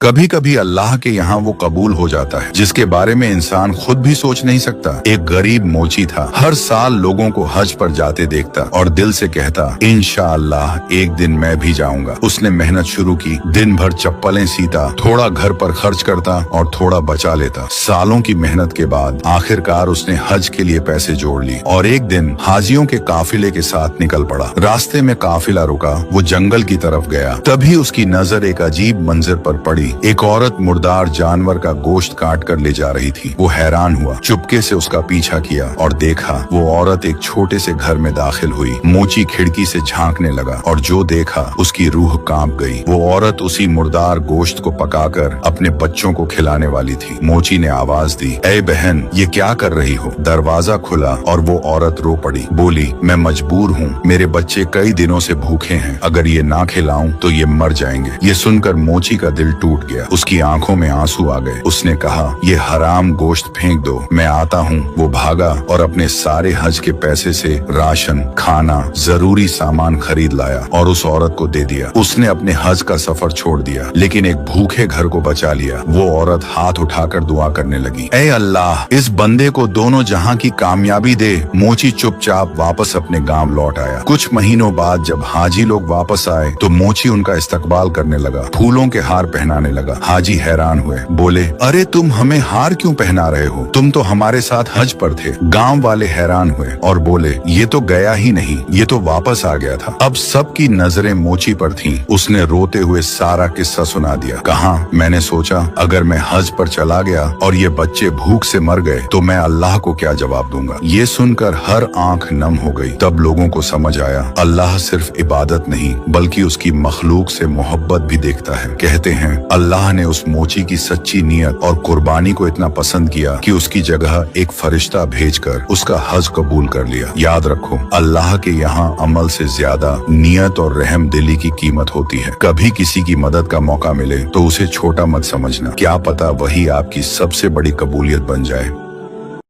कभी कभी अल्लाह के यहाँ वो कबूल हो जाता है जिसके बारे में इंसान खुद भी सोच नहीं सकता। एक गरीब मोची था, हर साल लोगों को हज पर जाते देखता और दिल से कहता इंशाअल्लाह एक दिन मैं भी जाऊंगा। उसने मेहनत शुरू की, दिन भर चप्पलें सीता, थोड़ा घर पर खर्च करता और थोड़ा बचा लेता। सालों की मेहनत के बाद आखिरकार उसने हज के लिए पैसे जोड़ लिए और एक दिन हाजियों के काफिले के साथ निकल पड़ा। रास्ते में काफिला रुका, वो जंगल की तरफ गया। तभी उसकी नजर एक अजीब मंजर पर पड़ी। एक औरत मुर्दार जानवर का गोश्त काट कर ले जा रही थी। वो हैरान हुआ, चुपके से उसका पीछा किया और देखा वो औरत एक छोटे से घर में दाखिल हुई। मोची खिड़की से झांकने लगा और जो देखा उसकी रूह कांप गई। वो औरत उसी मुर्दार गोश्त को पकाकर अपने बच्चों को खिलाने वाली थी। मोची ने आवाज दी, ऐ बहन, ये क्या कर रही हो? दरवाजा खुला और वो औरत रो पड़ी। बोली, मैं मजबूर हूँ, मेरे बच्चे कई दिनों से भूखे हैं, अगर ये ना खिलाऊं तो ये मर जाएंगे। ये सुनकर मोची का दिल टूट गया, उसकी आंखों में आंसू आ गए। उसने कहा, ये हराम गोश्त फेंक दो, मैं आता हूँ। वो भागा और अपने सारे हज के पैसे से राशन, खाना, जरूरी सामान खरीद लाया और उस औरत को दे दिया। उसने अपने हज का सफर छोड़ दिया लेकिन एक भूखे घर को बचा लिया। वो औरत हाथ उठाकर दुआ करने लगी, ऐ अल्लाह, इस बंदे को दोनों जहां की कामयाबी दे। मोची चुपचाप वापस अपने गांव लौट आया। कुछ महीनों बाद जब हाजी लोग वापस आए तो मोची उनका इस्तकबाल करने लगा, फूलों के हार पहनाने लगा। हाजी हैरान हुए, बोले, अरे तुम हमें हार क्यों पहना रहे हो? तुम तो हमारे साथ हज पर थे। गांव वाले हैरान हुए और बोले, ये तो गया ही नहीं, ये तो वापस आ गया था। अब सबकी नजरें मोची पर थीं। उसने रोते हुए सारा किस्सा सुना दिया। कहा, मैंने सोचा अगर मैं हज पर चला गया और ये बच्चे भूख से मर गए तो मैं अल्लाह को क्या जवाब दूंगा। ये सुनकर हर आंख नम हो गई। तब लोगों को समझ आया, अल्लाह सिर्फ इबादत नहीं बल्कि उसकी मखलूक से मोहब्बत भी देखता है। कहते हैं, अल्लाह ने उस मोची की सच्ची नियत और कुर्बानी को इतना पसंद किया कि उसकी जगह एक फरिश्ता भेजकर उसका हज कबूल कर लिया। याद रखो, अल्लाह के यहाँ अमल से ज्यादा नियत और रहम दिली की कीमत होती है। कभी किसी की मदद का मौका मिले तो उसे छोटा मत समझना, क्या पता वही आपकी सबसे बड़ी कबूलियत बन जाए।